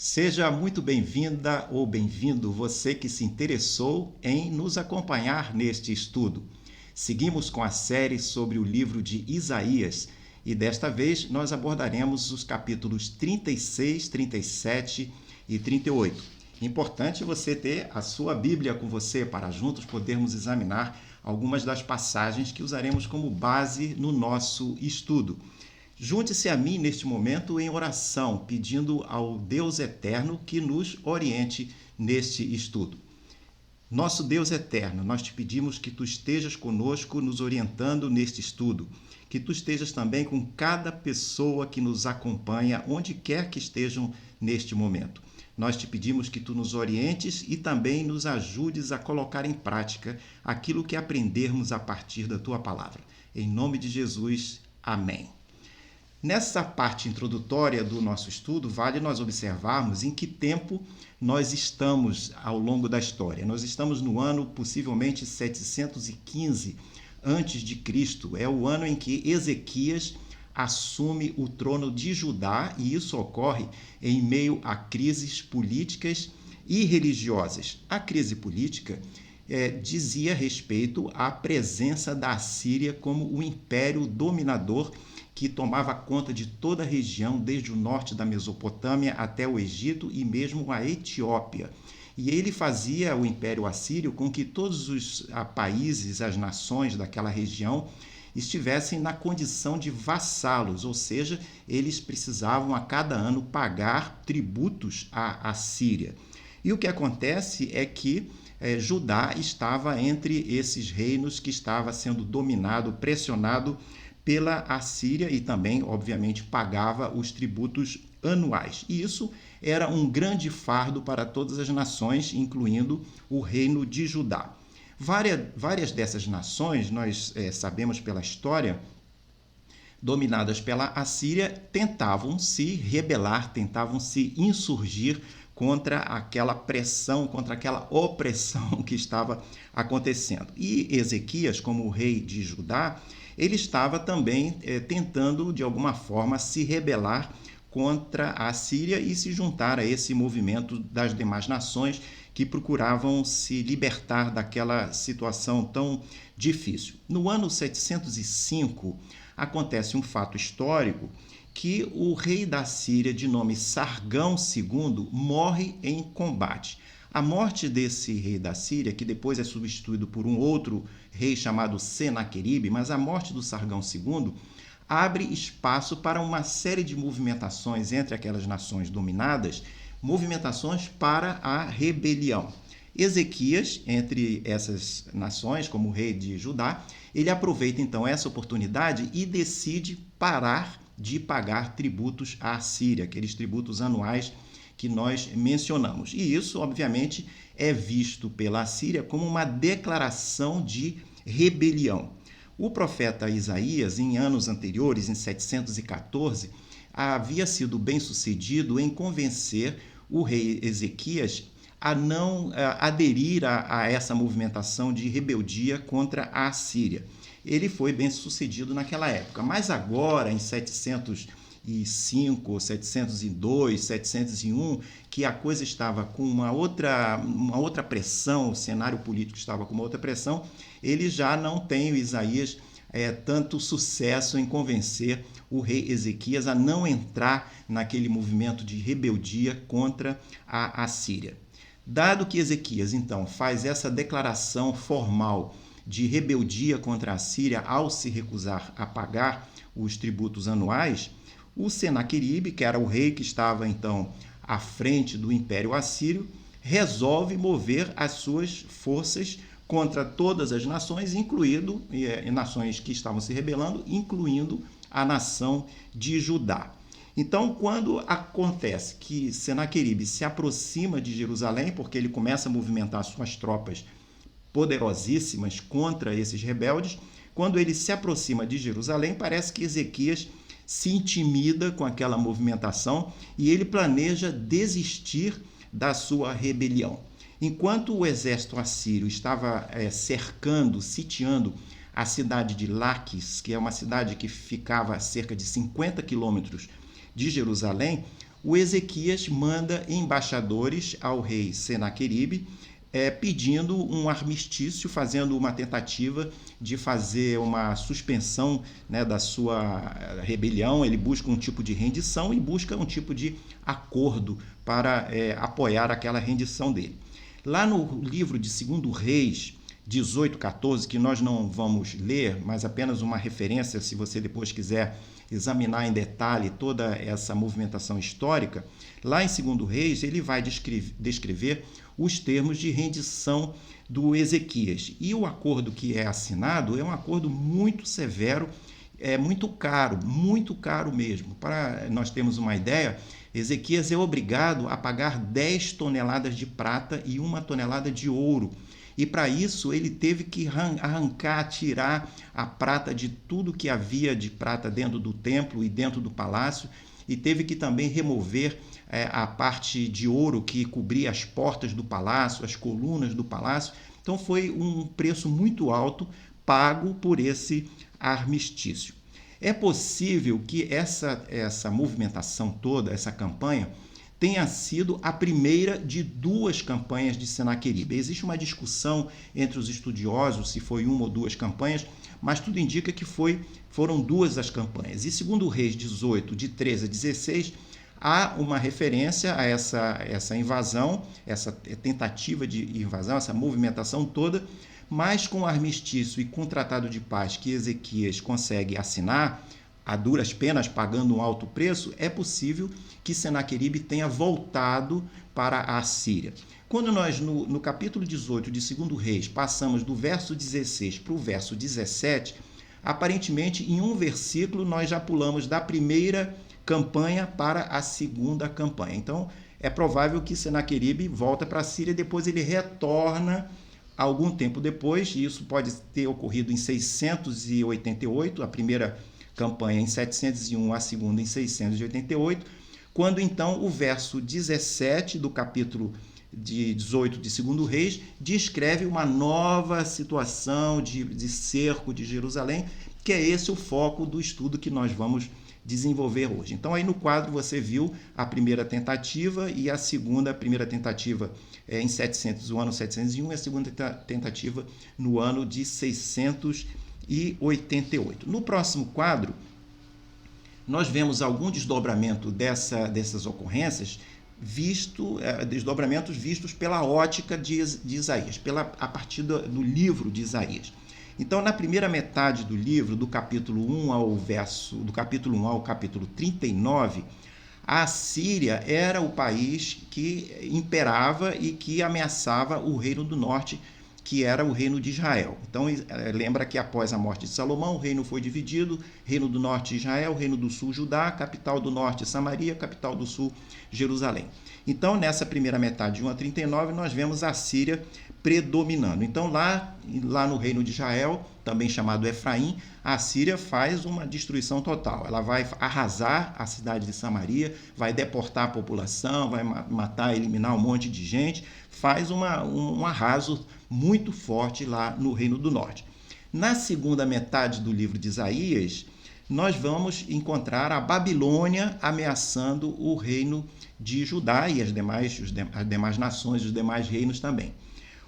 Seja muito bem-vinda ou bem-vindo você que se interessou em nos acompanhar neste estudo. Seguimos com a série sobre o livro de Isaías e desta vez nós abordaremos os capítulos 36, 37 e 38. Importante você ter a sua Bíblia com você para juntos podermos examinar algumas das passagens que usaremos como base no nosso estudo. Junte-se a mim neste momento em oração, pedindo ao Deus eterno que nos oriente neste estudo. Nosso Deus eterno, nós te pedimos que tu estejas conosco, nos orientando neste estudo, que tu estejas também com cada pessoa que nos acompanha, onde quer que estejam neste momento. Nós te pedimos que tu nos orientes e também nos ajudes a colocar em prática aquilo que aprendermos a partir da tua palavra. Em nome de Jesus, amém. Nessa parte introdutória do nosso estudo, vale nós observarmos em que tempo nós estamos ao longo da história. Nós estamos no ano possivelmente 715 a.C. É o ano em que Ezequias assume o trono de Judá e isso ocorre em meio a crises políticas e religiosas. A crise política dizia respeito à presença da Assíria como o império dominador que tomava conta de toda a região, desde o norte da Mesopotâmia até o Egito e mesmo a Etiópia. E ele fazia o Império Assírio com que todos os países, as nações daquela região, estivessem na condição de vassalos, ou seja, eles precisavam a cada ano pagar tributos à Assíria. E o que acontece é que Judá estava entre esses reinos que estava sendo dominado, pressionado pela Assíria e também, obviamente, pagava os tributos anuais. E isso era um grande fardo para todas as nações, incluindo o reino de Judá. Várias dessas nações, nós sabemos pela história, dominadas pela Assíria, tentavam se rebelar, tentavam se insurgir contra aquela pressão, contra aquela opressão que estava acontecendo. E Ezequias, como o rei de Judá, ele estava também tentando, de alguma forma, se rebelar contra a Síria e se juntar a esse movimento das demais nações que procuravam se libertar daquela situação tão difícil. No ano 705, acontece um fato histórico que o rei da Síria, de nome Sargão II, morre em combate. A morte desse rei da Síria, que depois é substituído por um outro rei chamado Senaqueribe, mas a morte do Sargão II abre espaço para uma série de movimentações entre aquelas nações dominadas, movimentações para a rebelião. Ezequias, entre essas nações, como rei de Judá, ele aproveita então essa oportunidade e decide parar de pagar tributos à Síria, aqueles tributos anuais que nós mencionamos. E isso, obviamente, é visto pela Síria como uma declaração de rebelião. O profeta Isaías, em anos anteriores, em 714, havia sido bem-sucedido em convencer o rei Ezequias a não aderir a essa movimentação de rebeldia contra a Síria. Ele foi bem-sucedido naquela época, mas agora, em 705, 702, 701, que a coisa estava com uma outra pressão, o cenário político estava com uma outra pressão, ele já não tem, o Isaías, tanto sucesso em convencer o rei Ezequias a não entrar naquele movimento de rebeldia contra a Assíria. Dado que Ezequias, então, faz essa declaração formal de rebeldia contra a Síria ao se recusar a pagar os tributos anuais, o Senaqueribe, que era o rei que estava então à frente do Império Assírio, resolve mover as suas forças contra todas as nações, incluindo nações que estavam se rebelando, incluindo a nação de Judá. Então, quando acontece que Senaqueribe se aproxima de Jerusalém, porque ele começa a movimentar suas tropas poderosíssimas contra esses rebeldes, quando ele se aproxima de Jerusalém, parece que Ezequias se intimida com aquela movimentação e ele planeja desistir da sua rebelião. Enquanto o exército assírio estava cercando, sitiando a cidade de Laquis, que é uma cidade que ficava a cerca de 50 quilômetros de Jerusalém, o Ezequias manda embaixadores ao rei Senaqueribe, pedindo um armistício, fazendo uma tentativa de fazer uma suspensão, né, da sua rebelião. Ele busca um tipo de rendição e busca um tipo de acordo para apoiar aquela rendição dele. Lá no livro de 2 Reis 18:14, que nós não vamos ler, mas apenas uma referência, se você depois quiser examinar em detalhe toda essa movimentação histórica, lá em 2 Reis ele vai descrever os termos de rendição do Ezequias. E o acordo que é assinado é um acordo muito severo, muito caro mesmo. Para nós termos uma ideia, Ezequias é obrigado a pagar 10 toneladas de prata e 1 tonelada de ouro. E para isso ele teve que arrancar, tirar a prata de tudo que havia de prata dentro do templo e dentro do palácio, e teve que também remover a parte de ouro que cobria as portas do palácio, as colunas do palácio. Então foi um preço muito alto pago por esse armistício. É possível que essa movimentação toda, essa campanha, tenha sido a primeira de 2 campanhas de Senaqueribe. Existe uma discussão entre os estudiosos se foi 1 ou 2 campanhas, mas tudo indica que foram 2 as campanhas. E segundo Reis 18, de 13 a 16, há uma referência a essa invasão, essa tentativa de invasão, essa movimentação toda, mas com o armistício e com o tratado de paz que Ezequias consegue assinar, a duras penas, pagando um alto preço, é possível que Senaqueribe tenha voltado para a Síria. Quando nós, no capítulo 18 de 2 Reis, passamos do verso 16 para o verso 17, aparentemente, em um versículo, nós já pulamos da primeira campanha para a segunda campanha. Então, é provável que Senaqueribe volta para a Síria e depois ele retorna algum tempo depois, e isso pode ter ocorrido em 688, a primeira campanha em 701, a segunda em 688, quando então o verso 17 do capítulo 18 de 2 Reis descreve uma nova situação de cerco de Jerusalém, que é esse o foco do estudo que nós vamos desenvolver hoje. Então aí no quadro você viu a primeira tentativa e a primeira tentativa em 700, o ano 701, e a segunda tentativa no ano de 688. No próximo quadro, nós vemos algum desdobramento dessas ocorrências, desdobramentos vistos pela ótica de Isaías, a partir do livro de Isaías. Então, na primeira metade do livro, do capítulo 1 ao capítulo 39, a Síria era o país que imperava e que ameaçava o reino do norte, que era o reino de Israel. Então, lembra que após a morte de Salomão, o reino foi dividido: reino do norte Israel, reino do sul Judá, capital do norte Samaria, capital do sul Jerusalém. Então, nessa primeira metade de 1 a 39, nós vemos a Síria predominando. Então, lá no reino de Israel, também chamado Efraim, a Síria faz uma destruição total. Ela vai arrasar a cidade de Samaria, vai deportar a população, vai matar, eliminar um monte de gente, faz um arraso muito forte lá no Reino do Norte. Na segunda metade do livro de Isaías, nós vamos encontrar a Babilônia ameaçando o reino de Judá e as demais nações, os demais reinos também.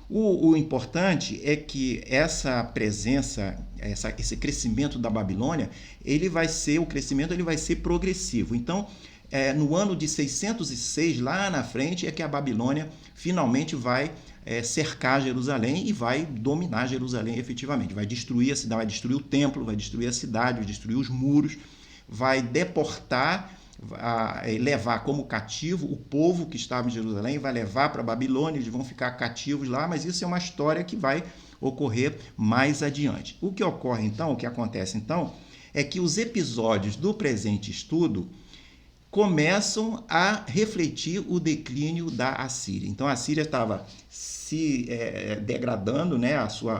O importante é que essa presença, esse crescimento da Babilônia, o crescimento vai ser progressivo. Então, no ano de 606, lá na frente, é que a Babilônia finalmente vai cercar Jerusalém e vai dominar Jerusalém efetivamente. Vai destruir a cidade, vai destruir o templo, vai destruir a cidade, vai destruir os muros, vai deportar, levar como cativo o povo que estava em Jerusalém, vai levar para a Babilônia, eles vão ficar cativos lá, mas isso é uma história que vai ocorrer mais adiante. O que acontece então, é que os episódios do presente estudo começam a refletir o declínio da Assíria. Então, a Assíria estava se degradando, né,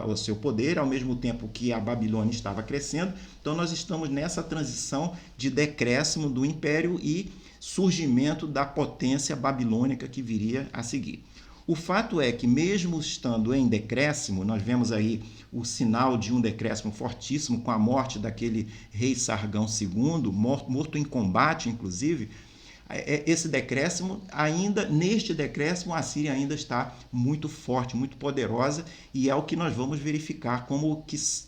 o seu poder, ao mesmo tempo que a Babilônia estava crescendo. Então, nós estamos nessa transição de decréscimo do império e surgimento da potência babilônica que viria a seguir. O fato é que, mesmo estando em decréscimo, nós vemos aí o sinal de um decréscimo fortíssimo com a morte daquele rei Sargão II, morto em combate, inclusive. esse decréscimo, ainda neste decréscimo, a Síria ainda está muito forte, muito poderosa, e é o que nós vamos verificar como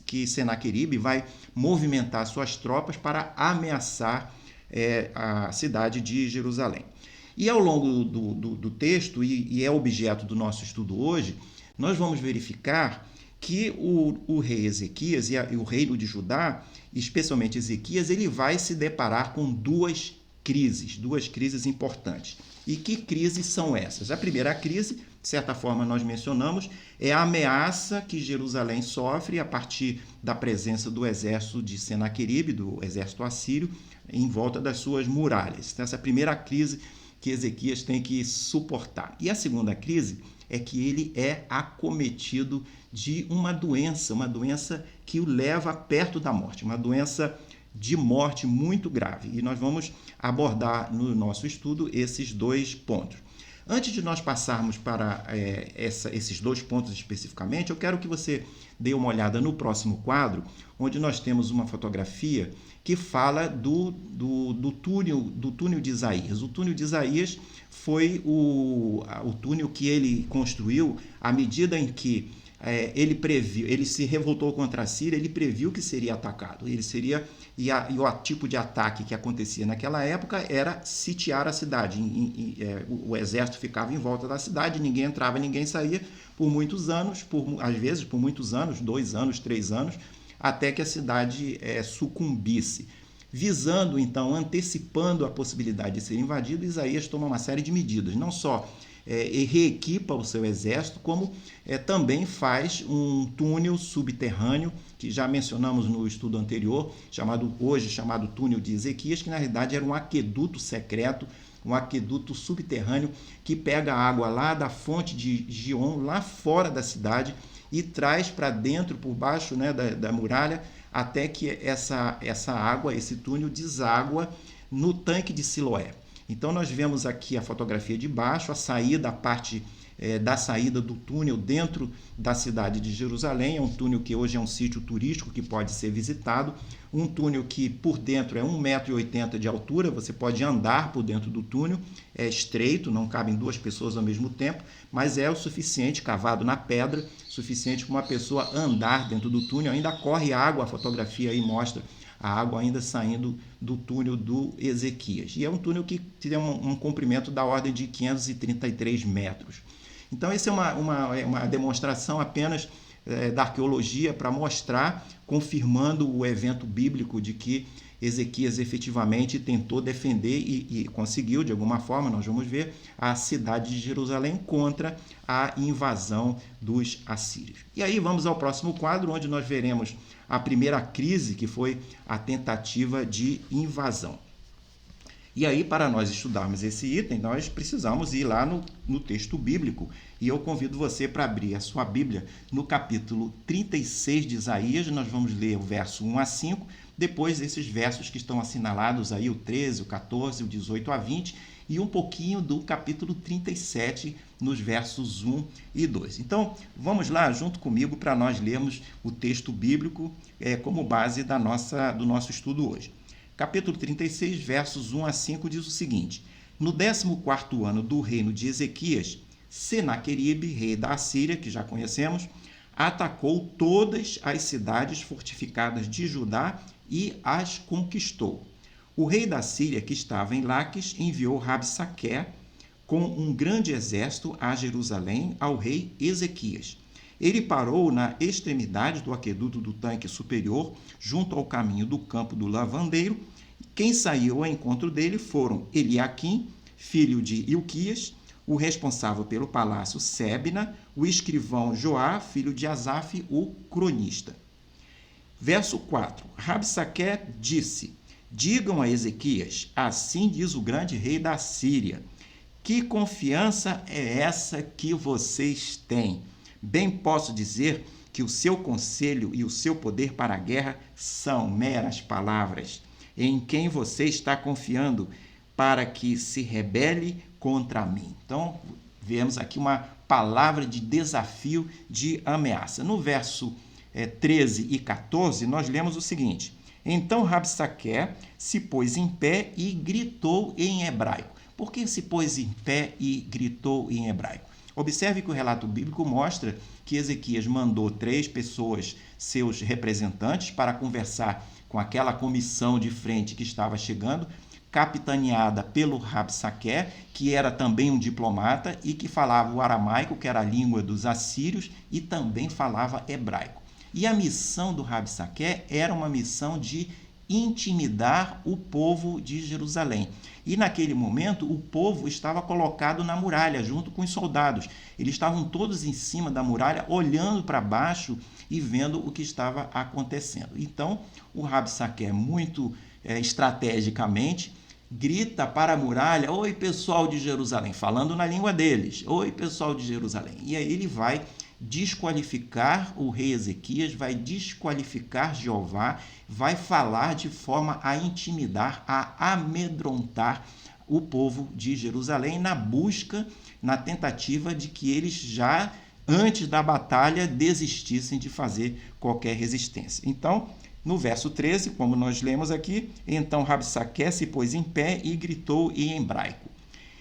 que Senaqueribe vai movimentar suas tropas para ameaçar a cidade de Jerusalém. E ao longo do texto, e é objeto do nosso estudo hoje, nós vamos verificar que o rei Ezequias e o reino de Judá, especialmente Ezequias, ele vai se deparar com duas crises importantes. E que crises são essas? A primeira crise, de certa forma nós mencionamos, é a ameaça que Jerusalém sofre a partir da presença do exército de Senaqueribe, do exército assírio, em volta das suas muralhas. Então, essa é a primeira crise que Ezequias tem que suportar. E a segunda crise é que ele é acometido de uma doença que o leva perto da morte, uma doença de morte muito grave. E nós vamos abordar no nosso estudo esses dois pontos. Antes de nós passarmos para esses dois pontos especificamente, eu quero que você dê uma olhada no próximo quadro, onde nós temos uma fotografia que fala do túnel de Isaías. O túnel de Isaías foi o túnel que ele construiu à medida em que ele se revoltou contra a Síria, ele previu que seria atacado. E o tipo de ataque que acontecia naquela época era sitiar a cidade. O exército ficava em volta da cidade, ninguém entrava, ninguém saía por muitos anos, às vezes por muitos anos, 2 anos, 3 anos, até que a cidade sucumbisse. Visando, então, antecipando a possibilidade de ser invadido, Isaías toma uma série de medidas, não só reequipa o seu exército, como também faz um túnel subterrâneo, que já mencionamos no estudo anterior, hoje chamado túnel de Ezequias, que na realidade era um aqueduto secreto, um aqueduto subterrâneo que pega a água lá da fonte de Gion, lá fora da cidade, e traz para dentro, por baixo, né, da muralha, até que essa água, esse túnel, deságua no tanque de Siloé. Então nós vemos aqui a fotografia de baixo, a parte da saída do túnel dentro da cidade de Jerusalém. É um túnel que hoje é um sítio turístico que pode ser visitado, um túnel que por dentro é 1,80 m de altura, você pode andar por dentro do túnel, é estreito, não cabem 2 pessoas ao mesmo tempo, mas é o suficiente, cavado na pedra, suficiente para uma pessoa andar dentro do túnel. Ainda corre água, a fotografia aí mostra a água ainda saindo do túnel do Ezequias. E é um túnel que tem um comprimento da ordem de 533 metros. Então, essa é uma demonstração apenas da arqueologia para mostrar, confirmando o evento bíblico de que Ezequias efetivamente tentou defender e conseguiu, de alguma forma, nós vamos ver, a cidade de Jerusalém contra a invasão dos assírios. E aí vamos ao próximo quadro, onde nós veremos a primeira crise, que foi a tentativa de invasão. E aí, para nós estudarmos esse item, nós precisamos ir lá no texto bíblico. E eu convido você para abrir a sua Bíblia no capítulo 36 de Isaías. Nós vamos ler o verso 1 a 5, depois esses versos que estão assinalados aí, o 13, o 14, o 18 a 20, e um pouquinho do capítulo 37, nos versos 1 e 2. Então, vamos lá junto comigo para nós lermos o texto bíblico como base do nosso estudo hoje. Capítulo 36, versos 1 a 5, diz o seguinte: No 14º ano do reino de Ezequias, Senaqueribe, rei da Assíria, que já conhecemos, atacou todas as cidades fortificadas de Judá e as conquistou. O rei da Síria, que estava em Laques, enviou Rabsaqué com um grande exército a Jerusalém ao rei Ezequias. Ele parou na extremidade do aqueduto do tanque superior, junto ao caminho do campo do lavandeiro. Quem saiu ao encontro dele foram Eliaquim, filho de Ilquias, o responsável pelo palácio Sebna, o escrivão Joá, filho de Asaf, o cronista. Verso 4. Rabsaqué disse: Digam a Ezequias, assim diz o grande rei da Síria, que confiança é essa que vocês têm? Bem posso dizer que o seu conselho e o seu poder para a guerra são meras palavras. Em quem você está confiando para que se rebele contra mim? Então, vemos aqui uma palavra de desafio, de ameaça. No verso 13 e 14, nós lemos o seguinte: Então Rabsaque se pôs em pé e gritou em hebraico. Por que se pôs em pé e gritou em hebraico? Observe que o relato bíblico mostra que Ezequias mandou 3 pessoas, seus representantes, para conversar com aquela comissão de frente que estava chegando, capitaneada pelo Rabsaque, que era também um diplomata e que falava o aramaico, que era a língua dos assírios, e também falava hebraico. E a missão do Rabsaque era uma missão de intimidar o povo de Jerusalém. E naquele momento o povo estava colocado na muralha junto com os soldados. Eles estavam todos em cima da muralha, olhando para baixo e vendo o que estava acontecendo. Então o Rabsaque, muito estrategicamente, grita para a muralha: oi, pessoal de Jerusalém, falando na língua deles: oi, pessoal de Jerusalém. E aí ele vai desqualificar o rei Ezequias, vai desqualificar Jeová, vai falar de forma a intimidar, a amedrontar o povo de Jerusalém na tentativa de que eles já, antes da batalha, desistissem de fazer qualquer resistência. Então, no verso 13, como nós lemos aqui, então Rabsaque se pôs em pé e gritou em hebraico: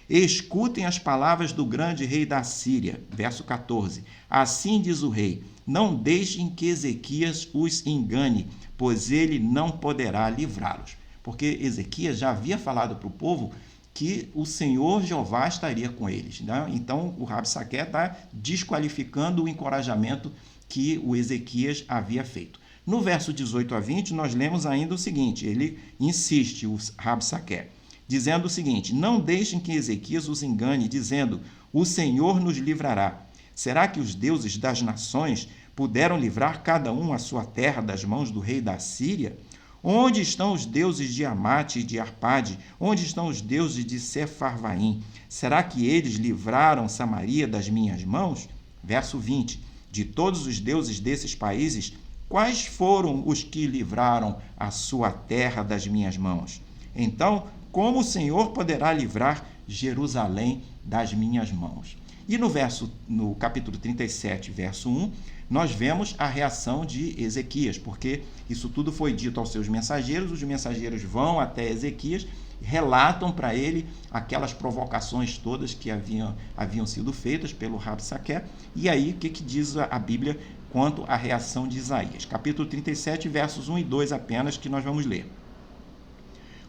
escutem as palavras do grande rei da Síria. Verso 14. Assim diz o rei: não deixem que Ezequias os engane, pois ele não poderá livrá-los. Porque Ezequias já havia falado para o povo que o Senhor Jeová estaria com eles, né? Então o Rabsaque está desqualificando o encorajamento que o Ezequias havia feito. No verso 18 a 20, nós lemos ainda o seguinte: ele insiste, o Rabsaque, dizendo o seguinte: não deixem que Ezequias os engane, dizendo: o Senhor nos livrará. Será que os deuses das nações puderam livrar cada um a sua terra das mãos do rei da Síria? Onde estão os deuses de Amate e de Arpade? Onde estão os deuses de Sefarvaim? Será que eles livraram Samaria das minhas mãos? Verso 20. De todos os deuses desses países, quais foram os que livraram a sua terra das minhas mãos? Então, como o Senhor poderá livrar Jerusalém das minhas mãos? E no capítulo 37, verso 1, nós vemos a reação de Ezequias, porque isso tudo foi dito aos seus mensageiros, os mensageiros vão até Ezequias, relatam para ele aquelas provocações todas que haviam sido feitas pelo Rabsaque. E aí, o que diz a Bíblia quanto à reação de Isaías? Capítulo 37, versos 1 e 2 apenas, que nós vamos ler.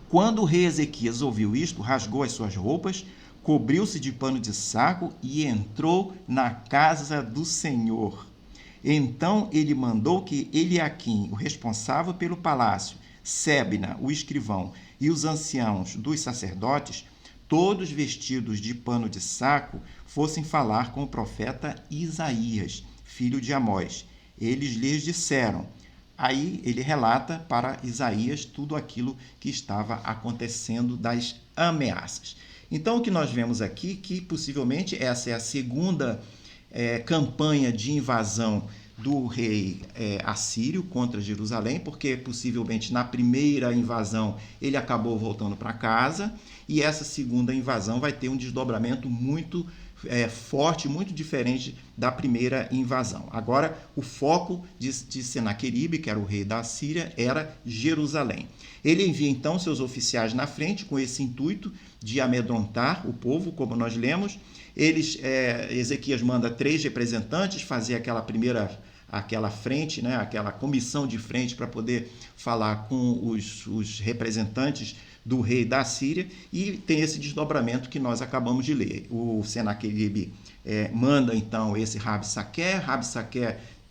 Quando o rei Ezequias ouviu isto, rasgou as suas roupas, cobriu-se de pano de saco e entrou na casa do Senhor. Então ele mandou que Eliaquim, o responsável pelo palácio, Sebna, o escrivão, e os anciãos dos sacerdotes, todos vestidos de pano de saco, fossem falar com o profeta Isaías, filho de Amós. Eles lhes disseram. Aí ele relata para Isaías tudo aquilo que estava acontecendo das ameaças. Então o que nós vemos aqui, que possivelmente essa é a segunda campanha de invasão do rei assírio contra Jerusalém, porque possivelmente na primeira invasão ele acabou voltando para casa, e essa segunda invasão vai ter um desdobramento muito forte, muito diferente da primeira invasão. Agora, o foco de Senaqueribe, que era o rei da Síria, era Jerusalém. Ele envia então seus oficiais na frente com esse intuito de amedrontar o povo, como nós lemos. Ezequias manda 3 representantes fazer aquela frente, né, aquela comissão de frente para poder falar com os representantes do rei da Síria, e tem esse desdobramento que nós acabamos de ler. O Senaqueribe manda então esse Rabsaque,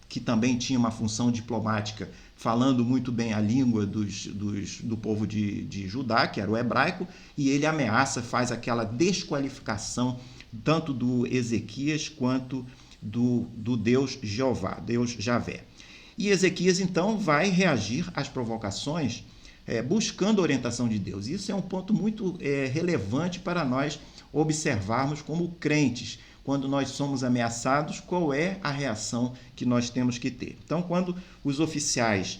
que também tinha uma função diplomática, falando muito bem a língua do povo de Judá, que era o hebraico, e ele ameaça, faz aquela desqualificação tanto do Ezequias quanto do Deus Jeová, Deus Javé. E Ezequias então vai reagir às provocações buscando a orientação de Deus. Isso é um ponto muito relevante para nós observarmos como crentes. Quando nós somos ameaçados, qual é a reação que nós temos que ter? Então, quando os oficiais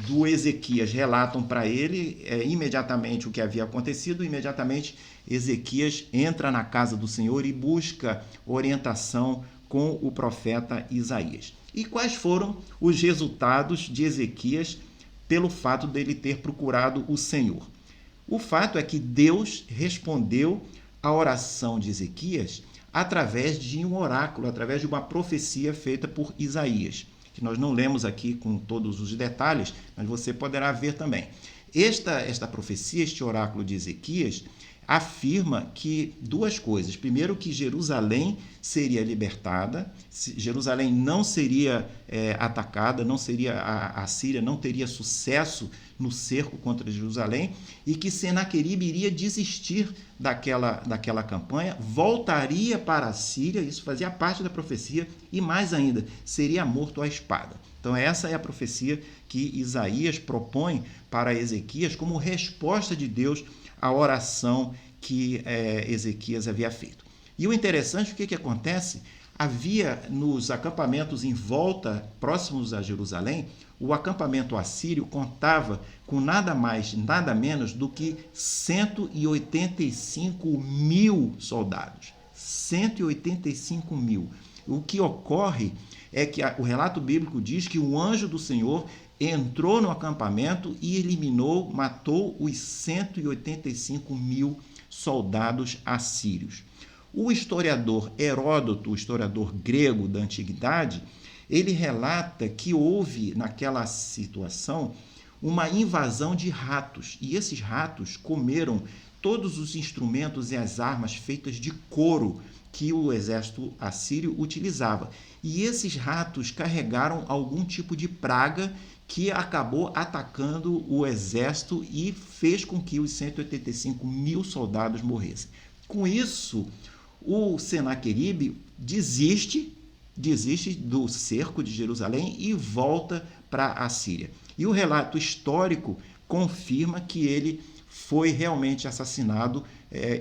do Ezequias relatam para ele imediatamente o que havia acontecido, imediatamente Ezequias entra na casa do Senhor e busca orientação com o profeta Isaías. E quais foram os resultados de Ezequias pelo fato dele ter procurado o Senhor. O fato é que Deus respondeu à oração de Ezequias através de um oráculo, através de uma profecia feita por Isaías, que nós não lemos aqui com todos os detalhes, mas você poderá ver também. Esta profecia, este oráculo de Ezequias, afirma que duas coisas. Primeiro, que Jerusalém seria libertada, Jerusalém não seria atacada, não seria a Síria não teria sucesso no cerco contra Jerusalém, e que Senaqueribe iria desistir daquela campanha, voltaria para a Síria, isso fazia parte da profecia, e mais ainda, seria morto à espada. Então essa é a profecia que Isaías propõe para Ezequias como resposta de Deus à oração que Ezequias havia feito. E o interessante, o que acontece? Havia nos acampamentos em volta, próximos a Jerusalém, o acampamento assírio contava com nada mais, nada menos do que 185 mil soldados. 185 mil. O que ocorre é que o relato bíblico diz que o anjo do Senhor entrou no acampamento e eliminou, matou os 185 mil soldados assírios. O historiador Heródoto, o historiador grego da antiguidade, ele relata que houve naquela situação uma invasão de ratos, e esses ratos comeram todos os instrumentos e as armas feitas de couro que o exército assírio utilizava. E esses ratos carregaram algum tipo de praga que acabou atacando o exército e fez com que os 185 mil soldados morressem. Com isso, o Senaqueribe desiste do cerco de Jerusalém e volta para a Síria. E o relato histórico confirma que ele foi realmente assassinado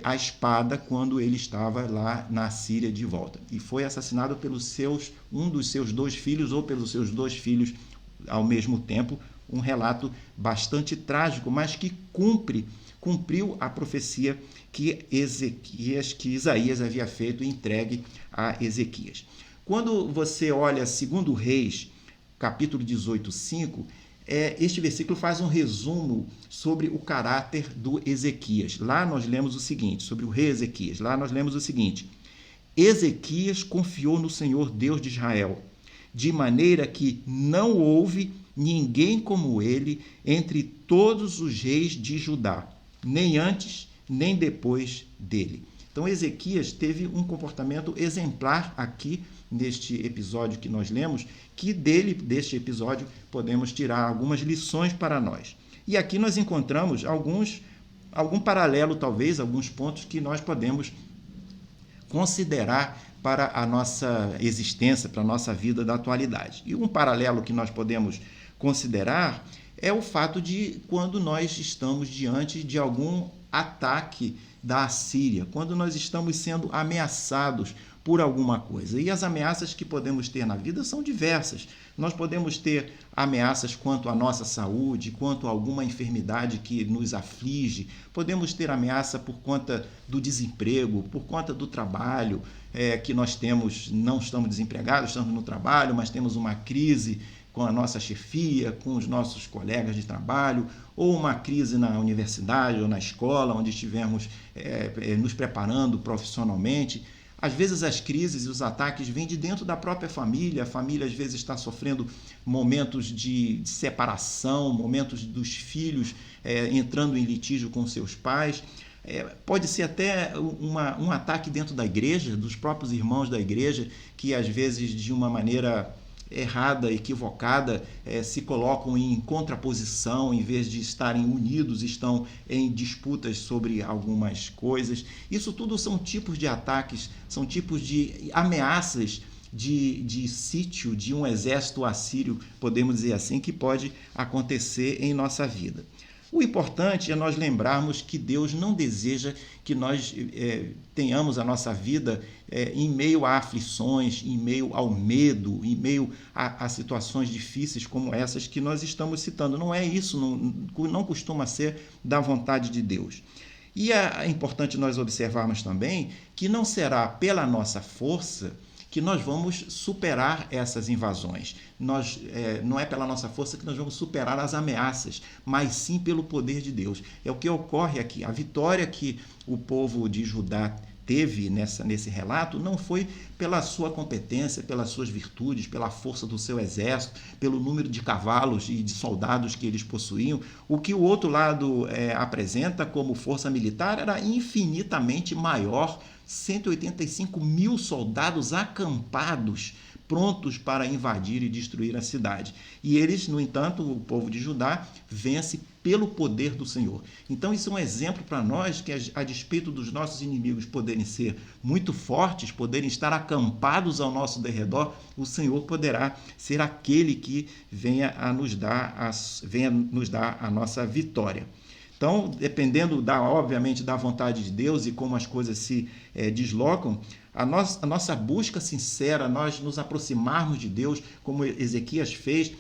à espada quando ele estava lá na Síria de volta. E foi assassinado pelos um dos seus 2 filhos ou pelos seus 2 filhos ao mesmo tempo. Um relato bastante trágico, mas que cumpriu a profecia que Isaías havia feito e entregue a Ezequias. Quando você olha 2 Reis, capítulo 18, 5, este versículo faz um resumo sobre o caráter do Ezequias. Lá nós lemos o seguinte, sobre o rei Ezequias, lá nós lemos o seguinte: Ezequias confiou no Senhor Deus de Israel, de maneira que não houve ninguém como ele entre todos os reis de Judá, nem antes, nem depois dele. Então, Ezequias teve um comportamento exemplar aqui neste episódio que nós lemos, que deste episódio, podemos tirar algumas lições para nós. E aqui nós encontramos algum paralelo, talvez, alguns pontos que nós podemos considerar para a nossa existência, para a nossa vida da atualidade. E um paralelo que nós podemos considerar é o fato de quando nós estamos diante de algum ataque da Assíria, quando nós estamos sendo ameaçados por alguma coisa. E as ameaças que podemos ter na vida são diversas. Nós podemos ter ameaças quanto à nossa saúde, quanto a alguma enfermidade que nos aflige. Podemos ter ameaça por conta do desemprego, por conta do trabalho que nós temos. Não estamos desempregados, estamos no trabalho, mas temos uma crise com a nossa chefia, com os nossos colegas de trabalho, ou uma crise na universidade ou na escola, onde estivermos nos preparando profissionalmente. Às vezes as crises e os ataques vêm de dentro da própria família. A família às vezes está sofrendo momentos de separação, momentos dos filhos entrando em litígio com seus pais. Pode ser até um ataque dentro da igreja, dos próprios irmãos da igreja, que às vezes de uma maneira errada, equivocada, se colocam em contraposição, em vez de estarem unidos, estão em disputas sobre algumas coisas. Isso tudo são tipos de ataques, são tipos de ameaças de sítio de um exército assírio, podemos dizer assim, que pode acontecer em nossa vida. O importante é nós lembrarmos que Deus não deseja que nós tenhamos a nossa vida em meio a aflições, em meio ao medo, em meio a situações difíceis como essas que nós estamos citando. Não é isso, não costuma ser da vontade de Deus. E é importante nós observarmos também que não será pela nossa força que nós vamos superar essas invasões. Não é pela nossa força que nós vamos superar as ameaças, mas sim pelo poder de Deus. É o que ocorre aqui. A vitória que o povo de Judá teve nesse relato não foi pela sua competência, pelas suas virtudes, pela força do seu exército, pelo número de cavalos e de soldados que eles possuíam. O que o outro lado apresenta como força militar era infinitamente maior, 185 mil soldados acampados, prontos para invadir e destruir a cidade. E eles, no entanto, o povo de Judá, vence pelo poder do Senhor. Então isso é um exemplo para nós que, a despeito dos nossos inimigos poderem ser muito fortes, poderem estar acampados ao nosso derredor, o Senhor poderá ser aquele que venha nos dar a nossa vitória. Então, dependendo, obviamente, da vontade de Deus e como as coisas se deslocam, a nossa busca sincera, nós nos aproximarmos de Deus, como Ezequias fez,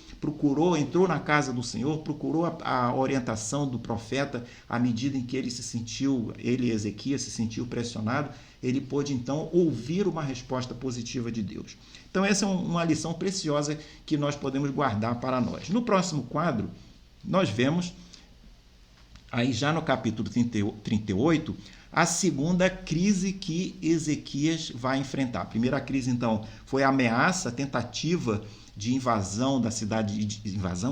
entrou na casa do Senhor, procurou a orientação do profeta, à medida em que Ezequias, se sentiu pressionado, ele pôde, então, ouvir uma resposta positiva de Deus. Então, essa é uma lição preciosa que nós podemos guardar para nós. No próximo quadro, nós vemos, aí já no capítulo 38, a segunda crise que Ezequias vai enfrentar. A primeira crise, então, foi a ameaça, a tentativa de invasão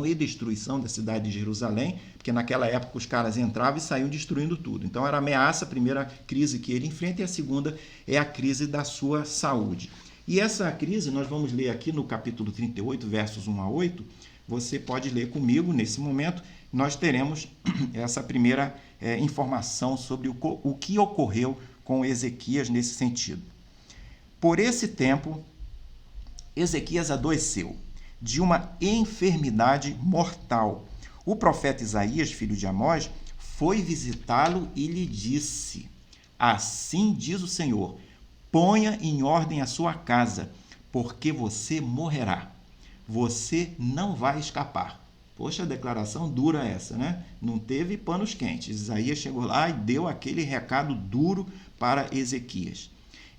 e destruição da cidade de Jerusalém, porque naquela época os caras entravam e saíam destruindo tudo. Então era a ameaça, a primeira crise que ele enfrenta, e a segunda é a crise da sua saúde. E essa crise, nós vamos ler aqui no capítulo 38, versos 1 a 8, você pode ler comigo nesse momento. Nós teremos essa primeira informação sobre o que ocorreu com Ezequias nesse sentido. Por esse tempo, Ezequias adoeceu de uma enfermidade mortal. O profeta Isaías, filho de Amós, foi visitá-lo e lhe disse: assim diz o Senhor, ponha em ordem a sua casa, porque você morrerá. Você não vai escapar. Poxa, declaração dura essa, né? Não teve panos quentes. Isaías chegou lá e deu aquele recado duro para Ezequias.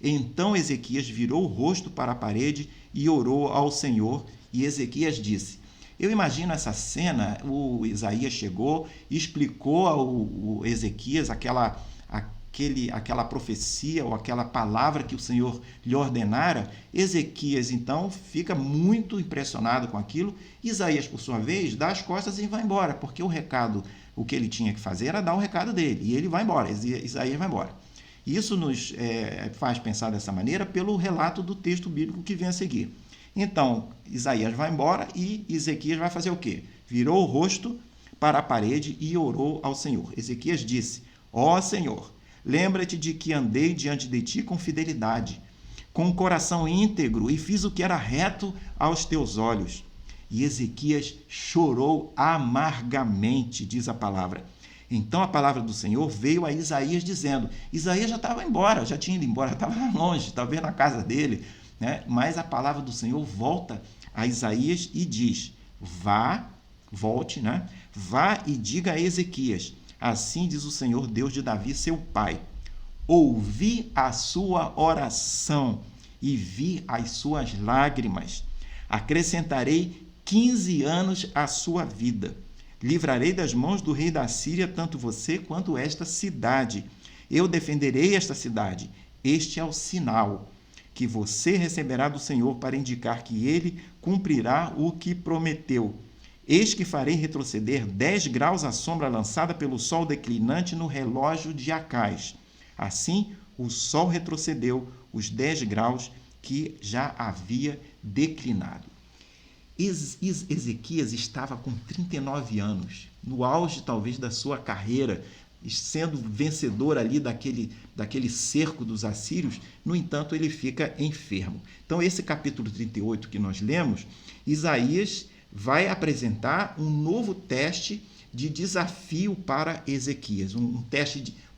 Então Ezequias virou o rosto para a parede e orou ao Senhor, e Ezequias disse: eu imagino essa cena, o Isaías chegou e explicou ao Ezequias aquela profecia ou aquela palavra que o Senhor lhe ordenara. Ezequias, então, fica muito impressionado com aquilo. Isaías, por sua vez, dá as costas e vai embora, porque o que ele tinha que fazer era dar o recado dele, e ele vai embora, Isaías vai embora. Isso nos faz pensar dessa maneira pelo relato do texto bíblico que vem a seguir. Então, Isaías vai embora e Ezequias vai fazer o quê? Virou o rosto para a parede e orou ao Senhor. Ezequias disse: ó Senhor, lembra-te de que andei diante de ti com fidelidade, com um coração íntegro, e fiz o que era reto aos teus olhos. E Ezequias chorou amargamente, diz a palavra. Então a palavra do Senhor veio a Isaías dizendo: Isaías já estava embora, já tinha ido embora, estava longe, talvez na casa dele, né? Mas a palavra do Senhor volta a Isaías e diz: volte, né? Vá e diga a Ezequias: assim diz o Senhor, Deus de Davi, seu pai, ouvi a sua oração e vi as suas lágrimas. Acrescentarei 15 anos à sua vida. Livrarei das mãos do rei da Síria tanto você quanto esta cidade. Eu defenderei esta cidade. Este é o sinal que você receberá do Senhor para indicar que ele cumprirá o que prometeu. Eis que farei retroceder 10 graus a sombra lançada pelo sol declinante no relógio de Acais. Assim, o sol retrocedeu os 10 graus que já havia declinado. Ezequias estava com 39 anos, no auge talvez da sua carreira, sendo vencedor ali daquele cerco dos assírios. No entanto, ele fica enfermo. Então, esse capítulo 38 que nós lemos, Isaías vai apresentar um novo teste de desafio para Ezequias, um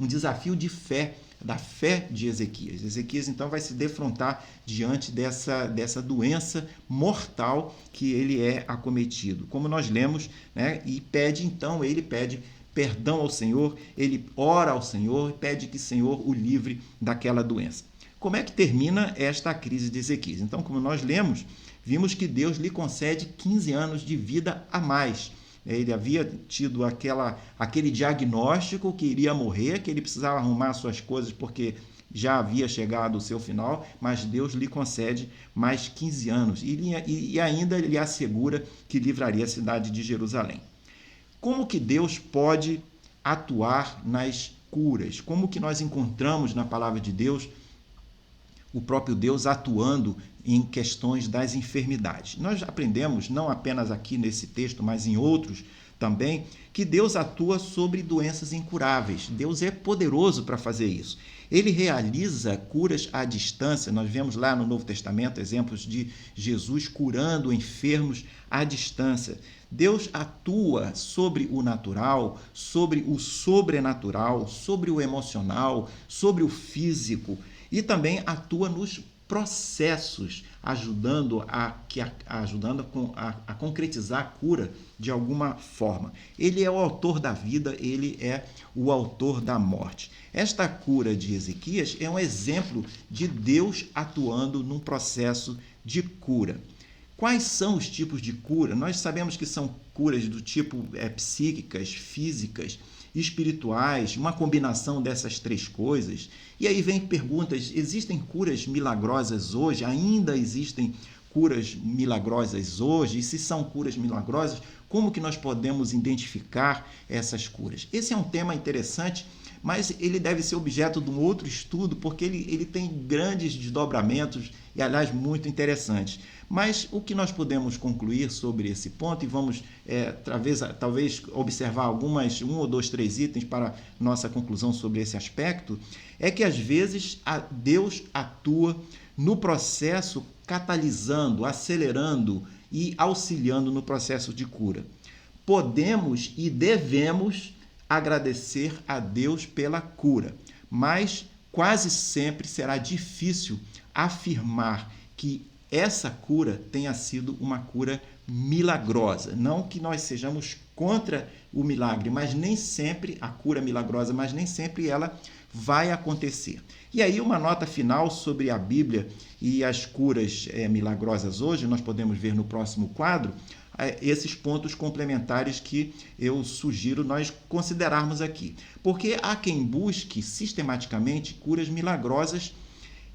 desafio de fé, da fé de Ezequias. Ezequias, então, vai se defrontar diante dessa doença mortal que ele é acometido. Como nós lemos, né? E ele pede perdão ao Senhor, ele ora ao Senhor, pede que o Senhor o livre daquela doença. Como é que termina esta crise de Ezequias? Então, como nós lemos, vimos que Deus lhe concede 15 anos de vida a mais. Ele havia tido aquele diagnóstico que iria morrer, que ele precisava arrumar suas coisas porque já havia chegado o seu final, mas Deus lhe concede mais 15 anos e ainda lhe assegura que livraria a cidade de Jerusalém. Como que Deus pode atuar nas curas? Como que nós encontramos na palavra de Deus o próprio Deus atuando em questões das enfermidades? Nós aprendemos, não apenas aqui nesse texto, mas em outros também, que Deus atua sobre doenças incuráveis. Deus é poderoso para fazer isso. Ele realiza curas à distância. Nós vemos lá no Novo Testamento exemplos de Jesus curando enfermos à distância. Deus atua sobre o natural, sobre o sobrenatural, sobre o emocional, sobre o físico e também atua nos processos, ajudando a concretizar a cura de alguma forma. Ele é o autor da vida, ele é o autor da morte. Esta cura de Ezequias é um exemplo de Deus atuando num processo de cura. Quais são os tipos de cura? Nós sabemos que são curas do tipo psíquicas, físicas, espirituais, uma combinação dessas três coisas. E aí vem perguntas: existem curas milagrosas hoje? Ainda existem curas milagrosas hoje? E se são curas milagrosas, como que nós podemos identificar essas curas? Esse é um tema interessante, mas ele deve ser objeto de um outro estudo, porque ele tem grandes desdobramentos e, aliás, muito interessantes. Mas o que nós podemos concluir sobre esse ponto, e vamos talvez observar um ou dois, três itens para nossa conclusão sobre esse aspecto, é que às vezes Deus atua no processo catalisando, acelerando e auxiliando no processo de cura. Podemos e devemos agradecer a Deus pela cura, mas quase sempre será difícil afirmar que essa cura tenha sido uma cura milagrosa. Não que nós sejamos contra o milagre, mas nem sempre a cura milagrosa, mas nem sempre ela vai acontecer. E aí uma nota final sobre a Bíblia e as curas milagrosas hoje, nós podemos ver no próximo quadro, esses pontos complementares que eu sugiro nós considerarmos aqui. Porque há quem busque sistematicamente curas milagrosas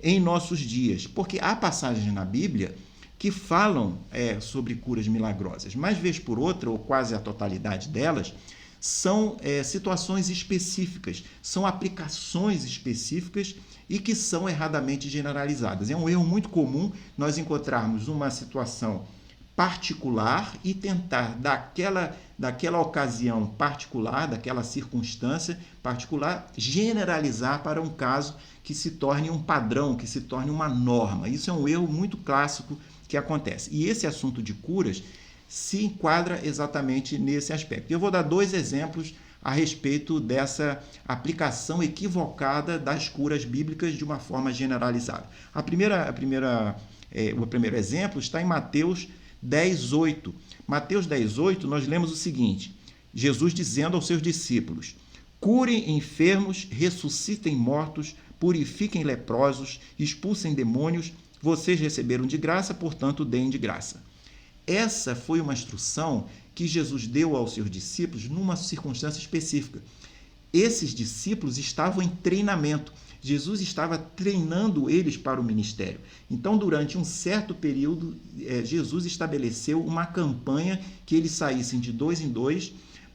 em nossos dias, porque há passagens na Bíblia que falam sobre curas milagrosas, mas vez por outra, ou quase a totalidade delas, são situações específicas, são aplicações específicas e que são erradamente generalizadas. É um erro muito comum nós encontrarmos uma situação particular e tentar daquela ocasião particular, daquela circunstância particular, generalizar para um caso que se torne um padrão, que se torne uma norma. Isso é um erro muito clássico que acontece. E esse assunto de curas se enquadra exatamente nesse aspecto. Eu vou dar dois exemplos a respeito dessa aplicação equivocada das curas bíblicas de uma forma generalizada. O primeiro exemplo está em Mateus 10:8. Mateus 10:8, nós lemos o seguinte: Jesus dizendo aos seus discípulos: curem enfermos, ressuscitem mortos, purifiquem leprosos, expulsem demônios, vocês receberam de graça, portanto, deem de graça. Essa foi uma instrução que Jesus deu aos seus discípulos numa circunstância específica. Esses discípulos estavam em treinamento. Jesus estava treinando eles para o ministério. Então, durante um certo período, Jesus estabeleceu uma campanha que eles saíssem de 2 em 2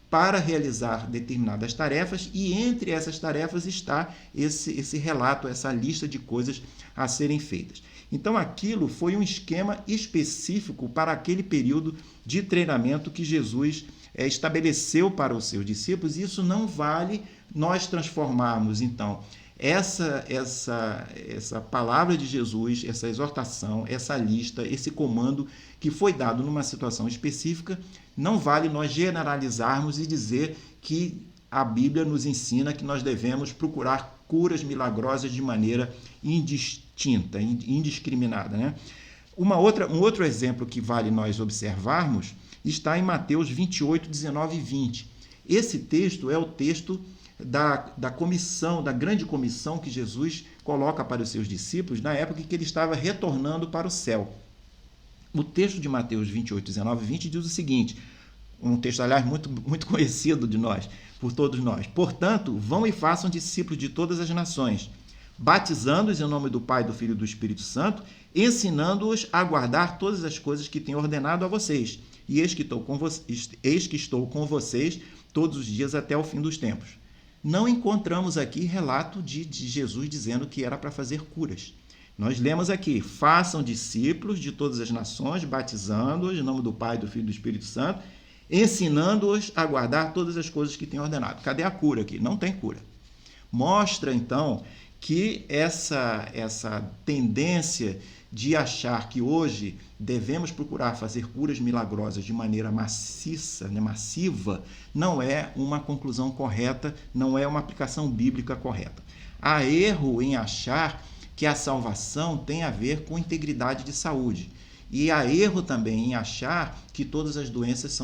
para realizar determinadas tarefas, e entre essas tarefas está esse relato, essa lista de coisas a serem feitas. Então, aquilo foi um esquema específico para aquele período de treinamento que Jesus estabeleceu para os seus discípulos, e isso não vale nós transformarmos, então, essa palavra de Jesus, essa exortação, essa lista, esse comando que foi dado numa situação específica, não vale nós generalizarmos e dizer que a Bíblia nos ensina que nós devemos procurar curas milagrosas de maneira indistinta, indiscriminada, né? Um outro exemplo que vale nós observarmos está em Mateus 28, 19 e 20. Esse texto é o texto da comissão, da grande comissão que Jesus coloca para os seus discípulos na época em que ele estava retornando para o céu. O texto de Mateus 28, 19 e 20 diz o seguinte, um texto, aliás, muito conhecido de nós, por todos nós. Portanto, vão e façam discípulos de todas as nações, batizando-os em nome do Pai, do Filho e do Espírito Santo, ensinando-os a guardar todas as coisas que tenho ordenado a vocês. E eis que estou com vocês todos os dias até o fim dos tempos. Não encontramos aqui relato de Jesus dizendo que era para fazer curas. Nós lemos aqui, façam discípulos de todas as nações, batizando-os em nome do Pai, do Filho e do Espírito Santo, ensinando-os a guardar todas as coisas que tenho ordenado. Cadê a cura aqui? Não tem cura. Mostra, então, que essa tendência de achar que hoje devemos procurar fazer curas milagrosas de maneira maciça, massiva, não é uma conclusão correta, não é uma aplicação bíblica correta. Há erro em achar que a salvação tem a ver com integridade de saúde. E há erro também em achar que todas as doenças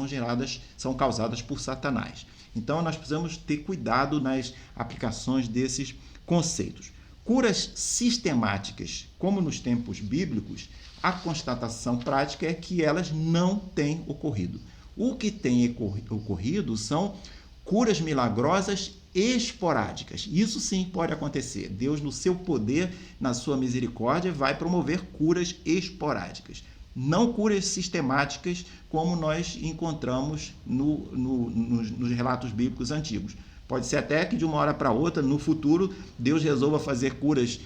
são causadas por Satanás. Então, nós precisamos ter cuidado nas aplicações desses conceitos. Curas sistemáticas, como nos tempos bíblicos, a constatação prática é que elas não têm ocorrido. O que tem ocorrido são curas milagrosas esporádicas. Isso sim pode acontecer. Deus, no seu poder, na sua misericórdia, vai promover curas esporádicas. Não curas sistemáticas como nós encontramos nos relatos bíblicos antigos. Pode ser até que de uma hora para outra, no futuro, Deus resolva fazer curas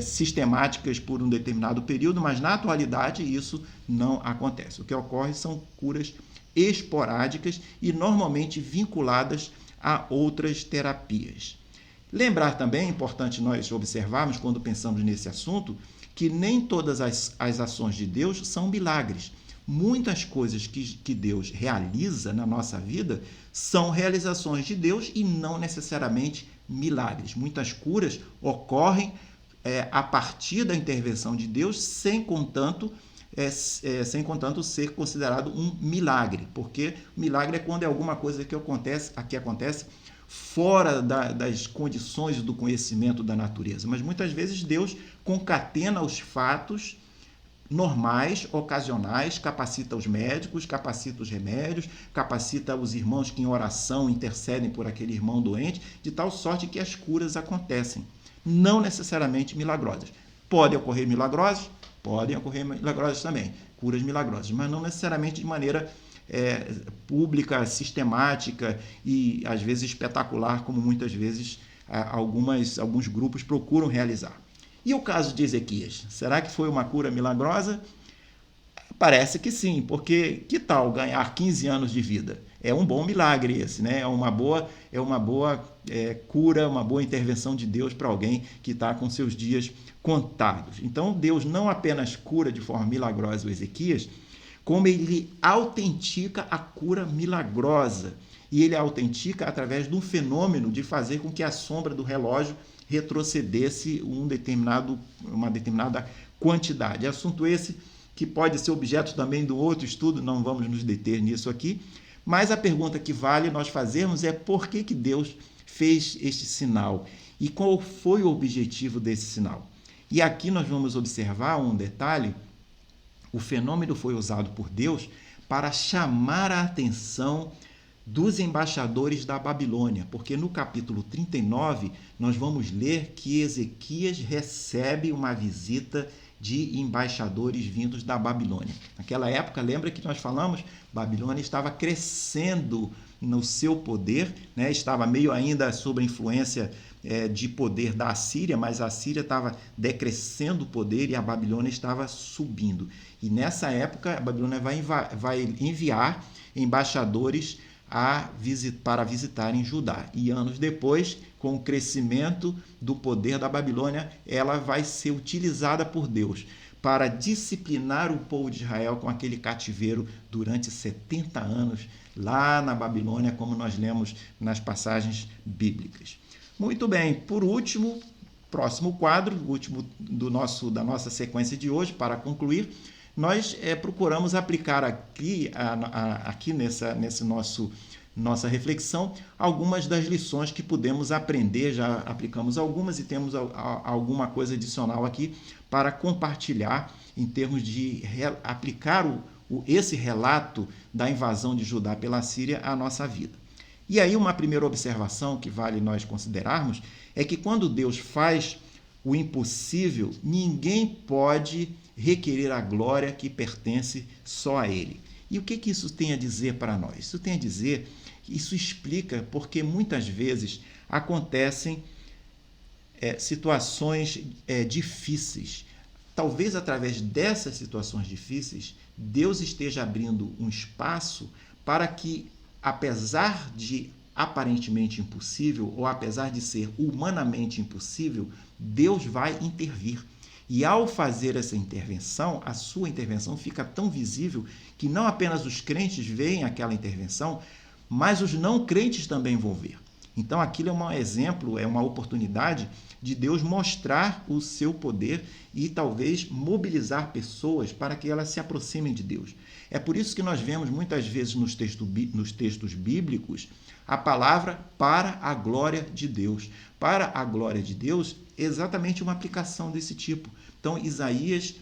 sistemáticas por um determinado período, mas na atualidade isso não acontece. O que ocorre são curas esporádicas e normalmente vinculadas a outras terapias. Lembrar também, é importante nós observarmos quando pensamos nesse assunto, que nem todas as ações de Deus são milagres. Muitas coisas que Deus realiza na nossa vida são realizações de Deus e não necessariamente milagres. Muitas curas ocorrem a partir da intervenção de Deus, sem contanto ser considerado um milagre, porque milagre é quando é alguma coisa que acontece fora das condições do conhecimento da natureza. Mas muitas vezes Deus concatena os fatos normais, ocasionais, capacita os médicos, capacita os remédios, capacita os irmãos que em oração intercedem por aquele irmão doente, de tal sorte que as curas acontecem, não necessariamente milagrosas. Podem ocorrer milagrosas? Podem ocorrer milagrosas também, curas milagrosas, mas não necessariamente de maneira pública, sistemática e às vezes espetacular, como muitas vezes alguns grupos procuram realizar. E o caso de Ezequias? Será que foi uma cura milagrosa? Parece que sim, porque que tal ganhar 15 anos de vida? É um bom milagre esse, né? É uma boa cura, uma boa intervenção de Deus para alguém que está com seus dias contados. Então, Deus não apenas cura de forma milagrosa o Ezequias, como ele autentica a cura milagrosa. E ele autentica através de um fenômeno de fazer com que a sombra do relógio retrocedesse uma determinada quantidade. Assunto esse que pode ser objeto também de um outro estudo, não vamos nos deter nisso aqui, mas a pergunta que vale nós fazermos é por que Deus fez este sinal e qual foi o objetivo desse sinal. E aqui nós vamos observar um detalhe: o fenômeno foi usado por Deus para chamar a atenção dos embaixadores da Babilônia, porque no capítulo 39 nós vamos ler que Ezequias recebe uma visita de embaixadores vindos da Babilônia. Naquela época, lembra que nós falamos, Babilônia estava crescendo no seu poder, né? Estava meio ainda sob a influência de poder da Assíria, mas a Assíria estava decrescendo o poder e a Babilônia estava subindo. E nessa época, a Babilônia vai enviar embaixadores para visitarem Judá. E anos depois, com o crescimento do poder da Babilônia, ela vai ser utilizada por Deus para disciplinar o povo de Israel com aquele cativeiro durante 70 anos lá na Babilônia, como nós lemos nas passagens bíblicas. Muito bem, por último, próximo quadro, último da nossa sequência de hoje, para concluir, nós procuramos aplicar aqui nesse nosso nossa reflexão algumas das lições que pudemos aprender, já aplicamos algumas e temos alguma coisa adicional aqui para compartilhar em termos de aplicar esse relato da invasão de Judá pela Síria à nossa vida. E aí uma primeira observação que vale nós considerarmos é que quando Deus faz o impossível, ninguém pode requerer a glória que pertence só a Ele. E o que isso tem a dizer para nós? Isso tem a dizer, isso explica porque muitas vezes acontecem situações difíceis. Talvez através dessas situações difíceis, Deus esteja abrindo um espaço para que, apesar de aparentemente impossível, ou apesar de ser humanamente impossível, Deus vai intervir. E ao fazer essa intervenção, a sua intervenção fica tão visível que não apenas os crentes veem aquela intervenção, mas os não crentes também vão ver. Então aquilo é um exemplo, é uma oportunidade de Deus mostrar o seu poder e talvez mobilizar pessoas para que elas se aproximem de Deus. É por isso que nós vemos muitas vezes nos textos bíblicos a palavra para a glória de Deus. Para a glória de Deus, exatamente uma aplicação desse tipo. Então Isaías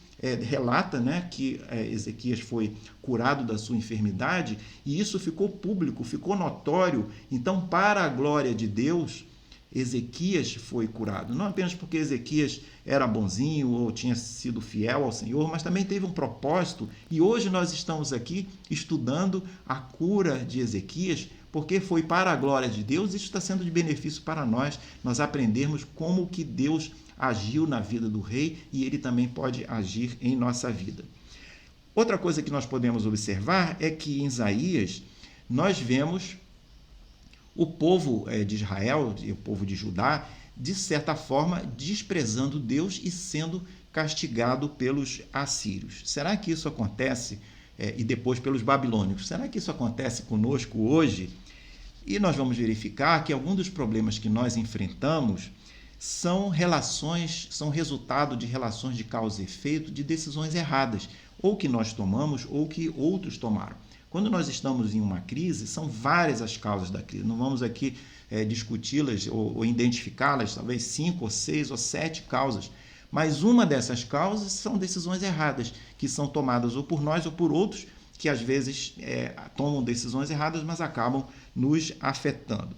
relata, que Ezequias foi curado da sua enfermidade e isso ficou público, ficou notório. Então, para a glória de Deus, Ezequias foi curado. Não apenas porque Ezequias era bonzinho ou tinha sido fiel ao Senhor, mas também teve um propósito. E hoje nós estamos aqui estudando a cura de Ezequias, porque foi para a glória de Deus. Isso está sendo de benefício para nós aprendermos como que Deus agiu na vida do rei e ele também pode agir em nossa vida. Outra coisa que nós podemos observar é que em Isaías nós vemos o povo de Israel, o povo de Judá, de certa forma desprezando Deus e sendo castigado pelos assírios. Será que isso acontece, e depois pelos babilônicos, será que isso acontece conosco hoje? E nós vamos verificar que alguns dos problemas que nós enfrentamos são resultado de relações de causa e efeito de decisões erradas, ou que nós tomamos ou que outros tomaram. Quando nós estamos em uma crise, são várias as causas da crise. Não vamos aqui discuti-las ou identificá-las, talvez 5 ou 6 ou 7 causas. Mas uma dessas causas são decisões erradas, que são tomadas ou por nós ou por outros, que às vezes tomam decisões erradas, mas acabam nos afetando.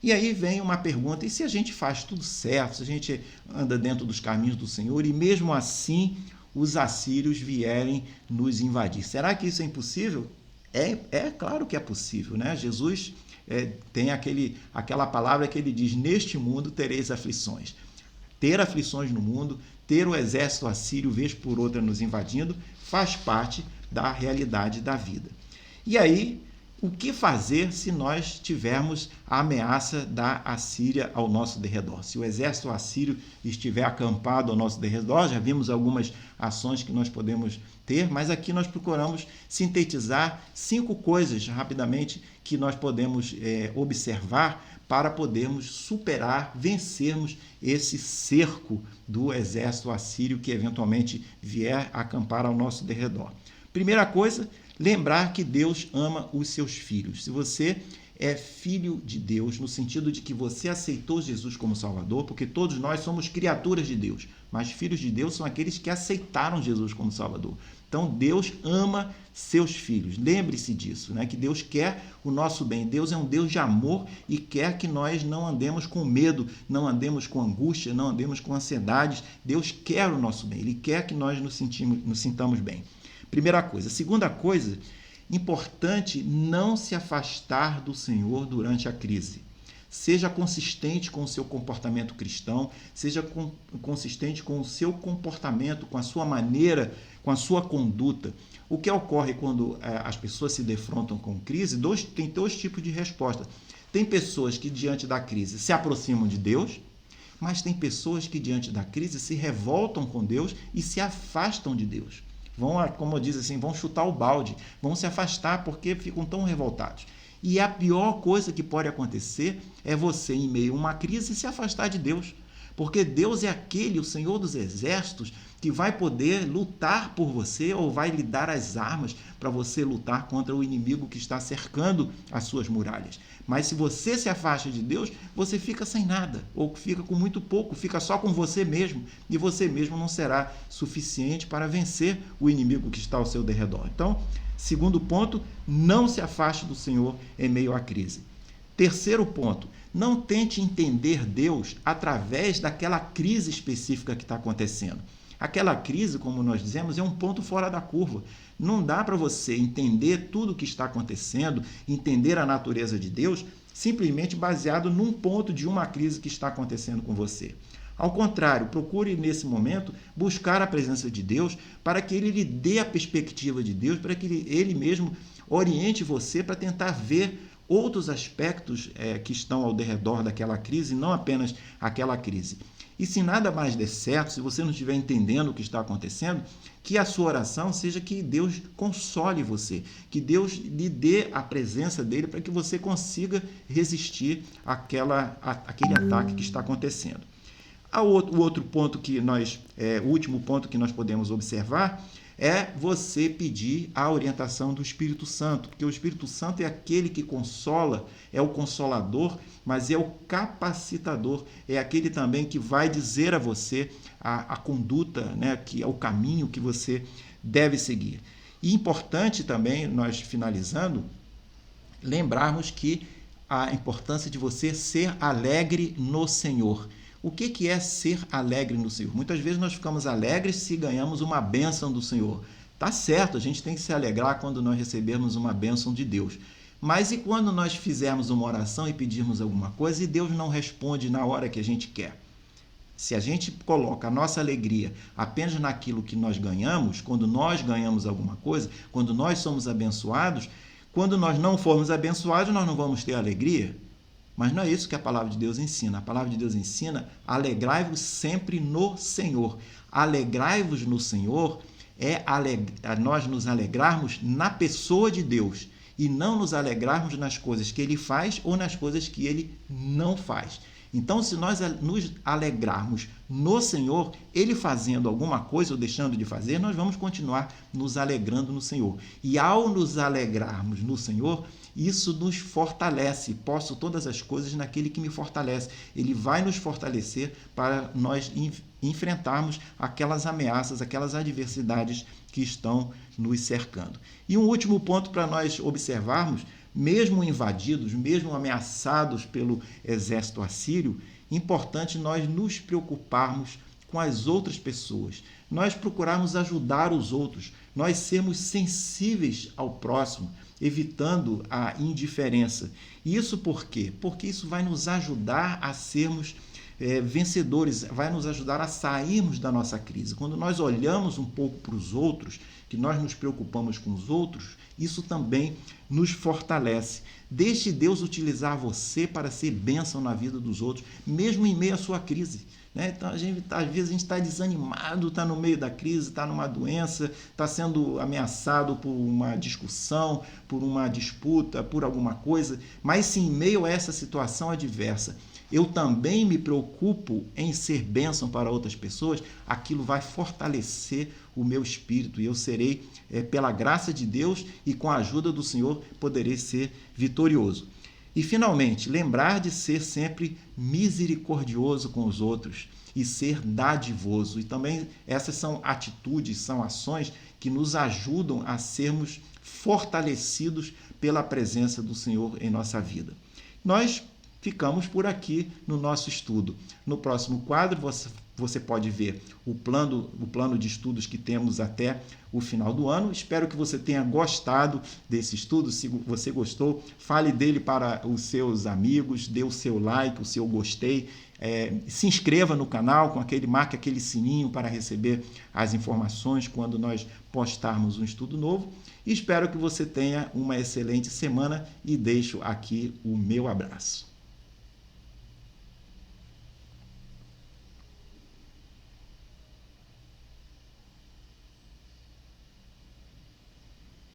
E aí vem uma pergunta, e se a gente faz tudo certo, se a gente anda dentro dos caminhos do Senhor e mesmo assim os assírios vierem nos invadir? Será que isso é impossível? É claro que é possível, né? Jesus tem aquela palavra que ele diz: neste mundo tereis aflições. Ter aflições no mundo, ter o exército assírio vez por outra nos invadindo, faz parte da realidade da vida. E aí, o que fazer se nós tivermos a ameaça da Assíria ao nosso derredor? Se o exército assírio estiver acampado ao nosso derredor, já vimos algumas ações que nós podemos ter, mas aqui nós procuramos sintetizar 5 coisas rapidamente que nós podemos observar para podermos superar, vencermos esse cerco do exército assírio que eventualmente vier acampar ao nosso derredor. Primeira coisa, lembrar que Deus ama os seus filhos. Se você é filho de Deus, no sentido de que você aceitou Jesus como Salvador, porque todos nós somos criaturas de Deus, mas filhos de Deus são aqueles que aceitaram Jesus como Salvador. Então, Deus ama seus filhos. Lembre-se disso, que Deus quer o nosso bem. Deus é um Deus de amor e quer que nós não andemos com medo, não andemos com angústia, não andemos com ansiedades. Deus quer o nosso bem, Ele quer que nós nos sintamos bem. Primeira coisa. Segunda coisa, importante não se afastar do Senhor durante a crise. Seja consistente com o seu comportamento cristão, seja consistente com o seu comportamento, com a sua maneira, com a sua conduta. O que ocorre quando as pessoas se defrontam com crise? Tem 2 tipos de resposta. Tem pessoas que diante da crise se aproximam de Deus, mas tem pessoas que diante da crise se revoltam com Deus e se afastam de Deus. Como diz assim, vão chutar o balde, vão se afastar porque ficam tão revoltados. E a pior coisa que pode acontecer é você, em meio a uma crise, se afastar de Deus. porque Deus é aquele, o Senhor dos Exércitos, que vai poder lutar por você ou vai lhe dar as armas para você lutar contra o inimigo que está cercando as suas muralhas. Mas se você se afasta de Deus, você fica sem nada, ou fica com muito pouco, fica só com você mesmo, e você mesmo não será suficiente para vencer o inimigo que está ao seu derredor. Então, segundo ponto, não se afaste do Senhor em meio à crise. Terceiro ponto, não tente entender Deus através daquela crise específica que está acontecendo. Aquela crise, como nós dizemos, é um ponto fora da curva. Não dá para você entender tudo o que está acontecendo, entender a natureza de Deus, simplesmente baseado num ponto de uma crise que está acontecendo com você. Ao contrário, procure nesse momento buscar a presença de Deus para que Ele lhe dê a perspectiva de Deus, para que Ele mesmo oriente você para tentar ver outros aspectos que estão ao redor daquela crise, não apenas aquela crise. E se nada mais der certo, se você não estiver entendendo o que está acontecendo, que a sua oração seja que Deus console você, que Deus lhe dê a presença dele para que você consiga resistir àquele ataque que está acontecendo. O outro ponto o último ponto que nós podemos observar é você pedir a orientação do Espírito Santo, porque o Espírito Santo é aquele que consola, é o consolador, mas é o capacitador, é aquele também que vai dizer a você a conduta, né, que é o caminho que você deve seguir. E importante também, nós finalizando, lembrarmos que a importância de você ser alegre no Senhor. O que é ser alegre no Senhor? Muitas vezes nós ficamos alegres se ganhamos uma bênção do Senhor. Tá certo, a gente tem que se alegrar quando nós recebermos uma bênção de Deus. Mas e quando nós fizermos uma oração e pedirmos alguma coisa e Deus não responde na hora que a gente quer? Se a gente coloca a nossa alegria apenas naquilo que nós ganhamos, quando nós ganhamos alguma coisa, quando nós somos abençoados, quando nós não formos abençoados, nós não vamos ter alegria? Mas não é isso que a palavra de Deus ensina. A palavra de Deus ensina: alegrai-vos sempre no Senhor. Alegrai-vos no Senhor é nós nos alegrarmos na pessoa de Deus e não nos alegrarmos nas coisas que Ele faz ou nas coisas que Ele não faz. Então, se nós nos alegrarmos no Senhor, Ele fazendo alguma coisa ou deixando de fazer, nós vamos continuar nos alegrando no Senhor. E ao nos alegrarmos no Senhor, isso nos fortalece. Posso todas as coisas naquele que me fortalece. Ele vai nos fortalecer para nós enfrentarmos aquelas ameaças, aquelas adversidades que estão nos cercando. E um último ponto para nós observarmos: mesmo invadidos, mesmo ameaçados pelo exército assírio, importante nós nos preocuparmos com as outras pessoas, nós procurarmos ajudar os outros, nós sermos sensíveis ao próximo, evitando a indiferença. E isso por quê? Porque isso vai nos ajudar a sermos vencedores, vai nos ajudar a sairmos da nossa crise. Quando nós olhamos um pouco para os outros, que nós nos preocupamos com os outros, isso também nos fortalece. Deixe Deus utilizar você para ser bênção na vida dos outros, mesmo em meio à sua crise. Então, às vezes a gente está desanimado, está no meio da crise, está numa doença, está sendo ameaçado por uma discussão, por uma disputa, por alguma coisa, mas se em meio a essa situação adversa eu também me preocupo em ser bênção para outras pessoas, aquilo vai fortalecer o meu espírito e eu serei, pela graça de Deus e com a ajuda do Senhor, poderei ser vitorioso. E, finalmente, lembrar de ser sempre misericordioso com os outros e ser dadivoso. E também essas são atitudes, são ações que nos ajudam a sermos fortalecidos pela presença do Senhor em nossa vida. Nós ficamos por aqui no nosso estudo. No próximo quadro, você pode ver o plano de estudos que temos até o final do ano. Espero que você tenha gostado desse estudo. Se você gostou, fale dele para os seus amigos, dê o seu like, o seu gostei. Se inscreva no canal, marque aquele sininho para receber as informações quando nós postarmos um estudo novo. E espero que você tenha uma excelente semana e deixo aqui o meu abraço.